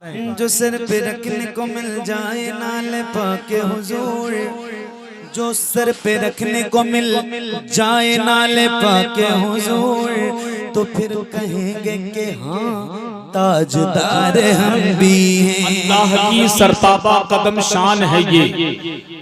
जो सिर पे रखने को मिल जाए नाले पाके हुजूर, जो सर पे रखने को मिल जाए नाले पाके हुजूर, तो फिर कहेंगे कि हाँ ताजदार हम भी हैं। अल्लाह की सरताबा कदम शान है ये,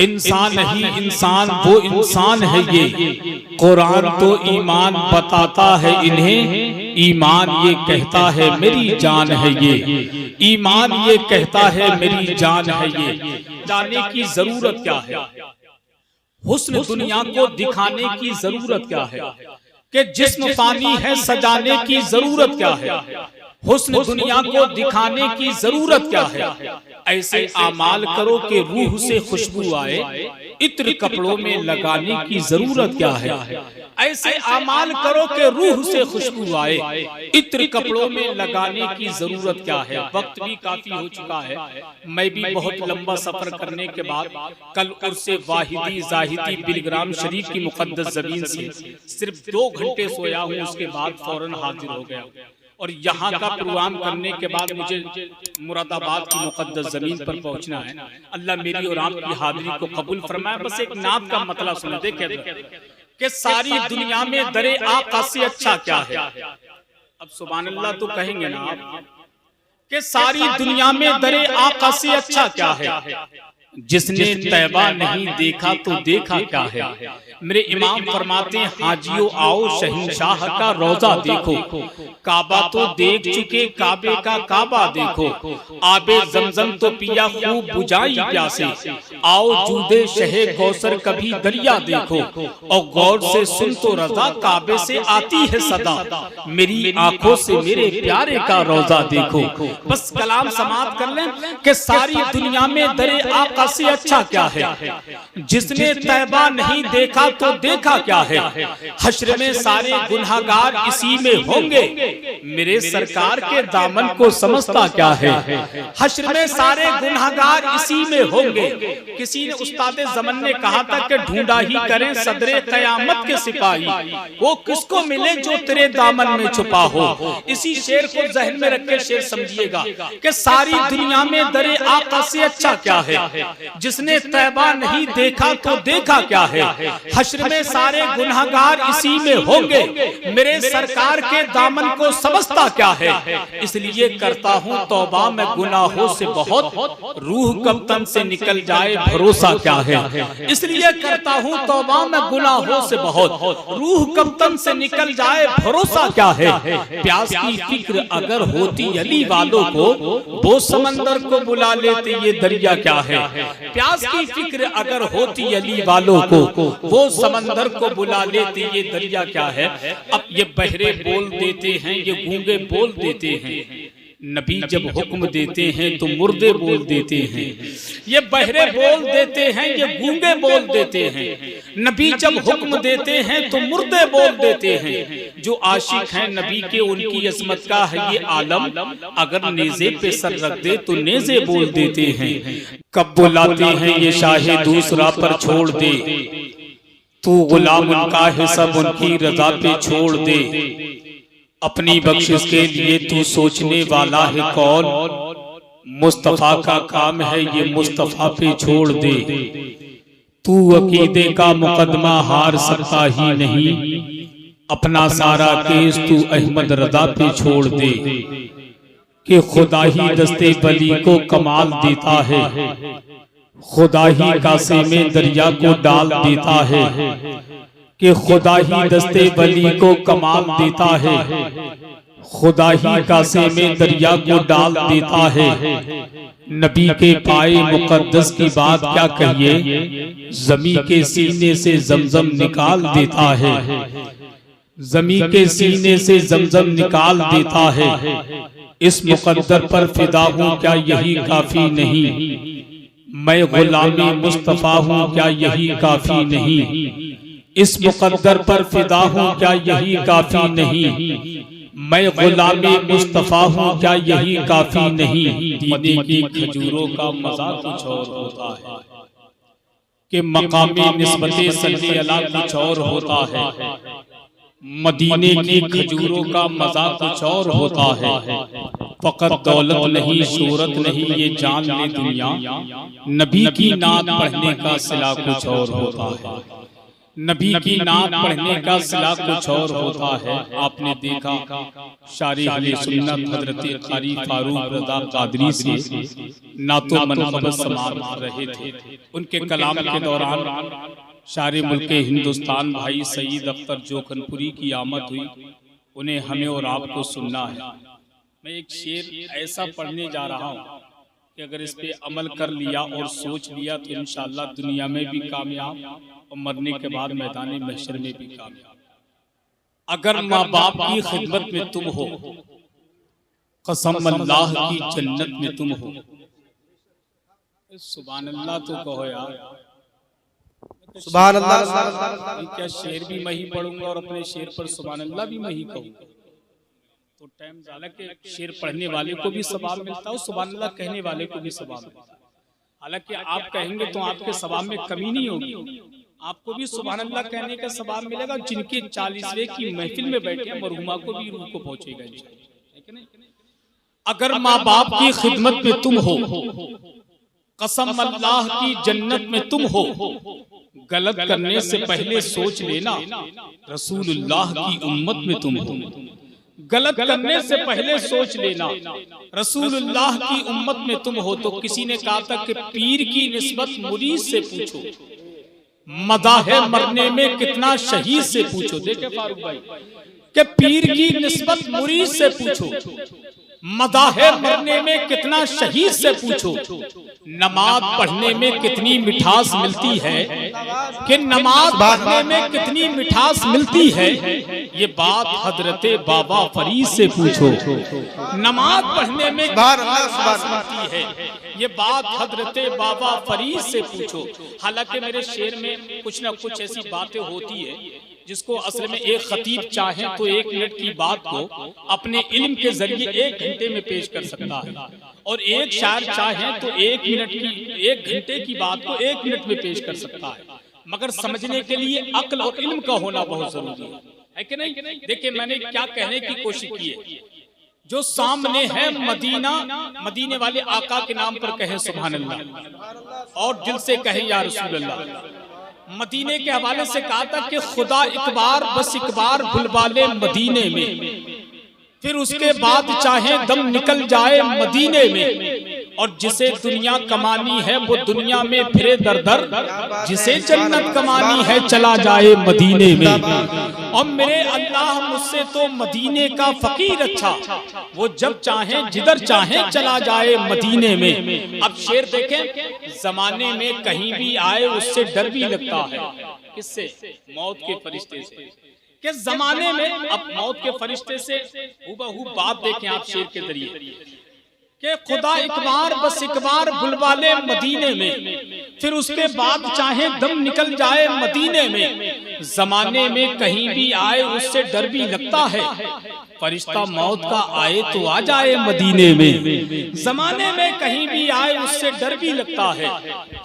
इंसान नहीं इंसान वो इंसान है ये। कुरान तो ईमान बताता है इन्हें, ईमान ये कहता है मेरी जान है ये, ईमान ये कहता है मेरी जान है ये। जाने की जरूरत क्या है, हुस्न दुनिया को दिखाने की जरूरत क्या है, कि जिस्म फानी है सजाने की जरूरत क्या है, हुस्न दुनिया को दिखाने की जरूरत क्या है। ऐसे आमाल करो कि रूह से खुशबू आए, इत्र कपड़ों में लगाने की जरूरत क्या है। ऐसे आमाल करो कि रूह से खुशबू आए, इत्र कपड़ों में लगाने की जरूरत क्या है। वक्त भी काफी हो चुका है, मैं भी बहुत लंबा सफर करने के बाद कल उर्से वाहिदी जाहिदी बिलग्राम शरीफ की मुकद्दस जमीन से सिर्फ 2 घंटे सोया हूँ, उसके बाद फौरन हाजिर हो गया। और यहाँ का प्रोग्राम करने के बाद मुझे मुरादाबाद की मुकद्दस जमीन पर पहुंचना है। अल्लाह मेरी और आपकी हाजिरी को कबूल फरमाए। बस एक नात का मतलब सुन देखे कि सारी दुनिया में दरे आका से अच्छा क्या है। अब सुभान अल्लाह तो कहेंगे ना आप कि सारी दुनिया में दरे आका से अच्छा क्या है। जिसने तैबा नहीं देखा तो देखा क्या है। मेरे इमाम फरमाते हैं हाजियो आओ शहंशाह का रोजा देखो, काबा तो देख चुके काबे का काबा देखो, आबे जमजम तो पिया खूब बुझाई प्यासे, आओ जूदे शहे कौसर कभी दरिया देखो, और गौर से सुन तो रजा काबे से आती है सदा, मेरी आंखों से मेरे प्यारे का रोजा देखो। बस कलाम समाप्त कर लें कि सारी दुनिया में दरे आका से अच्छा क्या है। जिसने तैबा नहीं देखा तो देखा क्या है। हश्र में सारे गुनहगार इसी में होंगे, मेरे सरकार के दामन को समझता क्या है। हश्र में सारे गुनहगार इसी में होंगे। किसी ने उस्ताद ज़मन ने कहा था कि ढूंढा ही करें सदरे क़यामत के सिपाही, वो किसको मिले जो तेरे दामन में छुपा हो। इसी शेर को जहन में रख के शेर समझिएगा कि सारी दुनिया में दरे आका से अच्छा क्या है। जिसने तैबा नहीं देखा तो देखा क्या है। हश्र में सारे गुनहगार इसी में होंगे, मेरे सरकार के दामन को समझता क्या है। इसलिए करता हूँ तौबा मैं गुनाहों से बहुत, रूह कब तन से निकल जाए भरोसा क्या है। इसलिए करता हूँ तौबा मैं गुनाहों से बहुत, रूह कब तन से निकल जाए भरोसा क्या है। प्यास की फिक्र अगर होती अली वालों को, वो समंदर को बुला लेते ये दरिया क्या है। प्यास की फिक्र अगर होती अली वालों को, वो समंदर को बुला लेते ये दरिया क्या है। अब ये बहरे बोल देते हैं, ये गूंगे बोल देते हैं, नबी जब हुक्म देते हैं तो मुर्दे बोल देते हैं। ये बहरे बोल देते हैं, ये गूंगे बोल देते हैं, नबी जब हुक्म देते हैं तो मुर्दे बोल देते हैं। जो आशिक हैं नबी के उनकी अजमत का है ये आलम, अगर नेज़े पे सर रख दे तो नेज़े बोल देते हैं। कब बुलाते हैं ये शाहे दूसरा पर छोड़ दे, तू गुलाम उनका है सब उनकी रजा पे छोड़ दे, अपनी बख्शिश के लिए तू सोचने वाला है कौन, मुस्तफा का काम है ये मुस्तफा पे छोड़ दे, तू अकीदे का मुकदमा हार सकता ही नहीं, अपना सारा केस तू अहमद रजा पे छोड़ दे, कि खुदा ही दस्ते बली को कमाल देता है, खुदा ही कासे में दरिया को डाल देता है, कि खुदा ही दस्ते बली को कमाल देता है, खुदा ही कासे में दरिया को डाल देता है। नबी के पाए मुकद्दस की बात क्या कहिए, जमी के सीने से जमजम निकाल देता है, जमी के सीने से जमजम निकाल देता है। इस मुकद्दर पर फिदा हूँ क्या यही काफी नहीं, मैं गुलामी मुस्तफा हूँ क्या यही काफी नहीं, इस मुकद्दर पर फिदा हूँ क्या यही काफी नहीं, मैं गुलामी मुस्तफा हूँ क्या यही काफी नहीं। दीने की खजूरों का मजा कुछ और होता है, कि मकामी निस्बते सल्ले अला कुछ और होता है, मदीने की खजूरों का मजा कुछ और होता है। फकत दौलत नहीं, शोहरत नहीं, ये जान ले दुनिया, नबी की नात पढ़ने का सिला कुछ और होता है। नबी की नात पढ़ने का सिला कुछ और होता है। आपने देखा शारी अहले सुन्नत हजरत कारी फारूक रज़ा कादरी से नातो मनक़ब समार रहे थे। उनके कलाम के दौरान शारे मुल्के हिंदुस्तान भाई सईद अख्तर जोखनपुरी की आमद हुई। उन्हें हमें और आपको सुनना है। मैं एक शेर ऐसा पढ़ने जा रहा हूँ कि अगर इस पे अमल कर लिया और सोच लिया तो इंशाअल्लाह दुनिया में भी कामयाब और मरने के बाद मैदान महशर में भी कामयाब। अगर माँ बाप की खिदमत में तुम हो, कसम अल्लाह की जन्नत में तुम हो। सुभान अल्लाह तो कहो यार, सुभान अल्लाह। क्या शेर भी मैं ही पढ़ूंगा और अपने शेर पर सुभान अल्लाह भी मैं ही कहूंगा तो टाइम ज़्यादा के शेर पढ़ने वाले को भी सवाब मिलता है, सुभान अल्लाह कहने वाले को भी सवाब मिलता है। हालांकि आप कहेंगे तो आपके सवाब में कमी नहीं होगी, आपको भी सुभान अल्लाह कहने का सवाब मिलेगा। जिनके 40वें की महफिल में बैठे मरहुमा को भी रूह को पहुंचेगा इंशाअल्लाह। अगर माँ बाप की खिदमत में तुम हो, कसम अल्लाह की जन्नत में तुम हो। गलत करने से पहले सोच लेना रसूलुल्लाह की उम्मत में तुम हो। गलत करने से पहले सोच लेना रसूलुल्लाह की उम्मत में तुम हो। तो किसी ने कहा था कि पीर की निस्बत मुरीद से पूछो, मदाहे मरने में कितना शहीद से पूछो। देखे फारूक भाई कि पीर की निस्बत मुरीद से पूछो, मदाहे मरने में कितना शहीद से पूछो। नमाज पढ़ने में कितनी मिठास मिलती है कि नमाज पढ़ने में कितनी मिठास मिलती है, ये बात हजरत बाबा फरीद से पूछो। नमाज पढ़ने में मिठास मिलती है, ये बात हजरत बाबा फरीद से पूछो। हालांकि मेरे शेर में कुछ ना कुछ ऐसी बातें होती है जिसको असल में एक खतीब चाहे तो 1 मिनट की बात को अपने इल्म के जरिए 1 घंटे में पेश कर सकता है, और एक शायर चाहे तो 1 घंटे की बात को 1 मिनट में पेश कर सकता है। मगर समझने के लिए अक्ल और इल्म का होना बहुत जरूरी है कि नहीं? देखिए मैंने क्या कहने की कोशिश की है, जो सामने है मदीना, मदीने वाले आका के नाम पर कहे सुभान अल्लाह और दिल से कहे या रसूल अल्लाह। मदीने के हवाले से कहा था कि खुदा एक बार बस एक बार बुलवा ले मदीने में, फिर उसके बाद चाहे दम निकल जाए मदीने में। और जिसे दुनिया कमानी है वो दुनिया में फिरे दर दर, जिसे जन्नत कमानी है चला जाए मदीने में। और मेरे अल्लाह मुझसे तो मदीने का फकीर अच्छा, वो जब चाहे जिधर चाहे चला जाए मदीने में। अब शेर देखें, जमाने में कहीं भी आए उससे डर भी लगता है। किससे? मौत के फरिश्ते से। कि जमाने में अब मौत के फरिश्ते से हूबहू बात देखें आप शेर के जरिए कि खुदा एक बार बस एक बार बुलवा ले मदीने में, फिर उसके बाद चाहे दम निकल जाए मदीने में। जमाने में कहीं भी आए उससे डर भी लगता है, फरिश्ता मौत का आए तो आ जाए मदीने में। जमाने में कहीं भी आए उससे डर भी लगता है,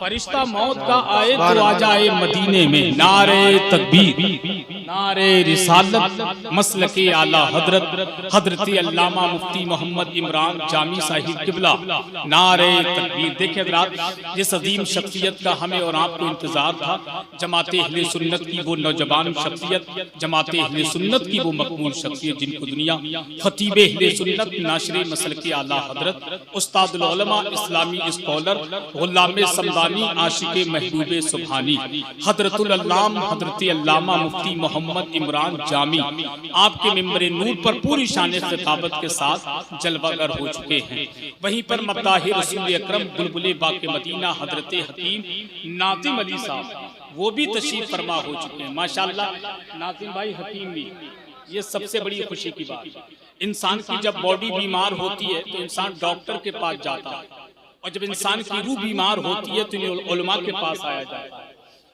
फरिश्ता मौत का आए तो आ जाए मदीने में। नारे तकबीर, नारे रिसालत, मसलके आला हजरत हजरत अल्लामा मुफ्ती मोहम्मद इमरान जामी साहिब किबला, नारे तकबीर। देखिए हज़रात, जिस अजीम शख्सियत का हमें और आपको इंतजार था, जमाते अहले सुन्नत की वो नौजवान शख्सियत, जमाते अहले सुन्नत की वो मकबूल शख्सियत जिनको दुनिया खतीबे अहले सुन्नत नाशरे मसलके आला हजरत उस्तादुल उलमा इस्लामी स्कॉलर गुलाम समदानी आशिके महबूबे सुभानी हजरतुल अल्लाम हजरत अल्लामा मुफ्ती मोहम्मद इमरान जामी आपके मिंबर नूर पर पूरी शान खिताबत के साथ जलवागर हो चुके हैं। वहीं पर मद्दाहि रसूल अकरम बुलबुले बाके मदीना हजरत हकीम नाजिम अली साहब वो भी तशरीफ फरमा हो चुके हैं। माशाअल्लाह नाजिम भाई हकीम भी, ये सबसे बड़ी खुशी की बात। इंसान की जब बॉडी बीमार होती है तो इंसान डॉक्टर के पास जाता है, और जब इंसान की रूह बीमार होती है तो उलमा के पास आया जाता है।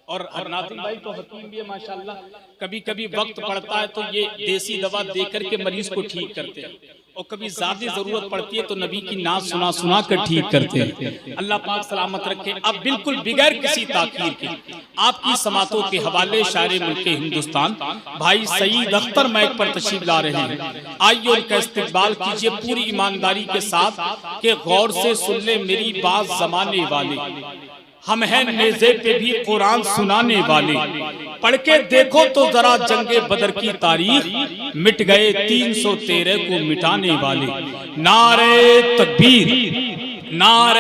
और नाज़िम भाई तो हकीम भी है माशाल्लाह, कभी कभी वक्त पड़ता है तो ये देसी दवा देकर के मरीज को ठीक करते हैं, और कभी ज्यादा जरूरत पड़ती है तो नबी की नात सुना सुना कर ठीक करते हैं। अल्लाह पाक सलामत रखे। अब बिल्कुल बिगैर किसी ताकीर के आपकी समातों के हवाले शायर मुल्क हिंदुस्तान भाई सईद अख्तर मैक पर तशरीफ ला रहे हैं। आइए उनका इस्तकबाल कीजिए पूरी ईमानदारी के साथ कि गौर से सुन ले मेरी बात जमाने वाले, हम हैं नेज़े पे भी कुरान सुनाने वाले, पढ़ के देखो तो जरा जंगे बदर की तारीख, मिट गए 313 को मिटाने वाले। नारे तकबीर, नारे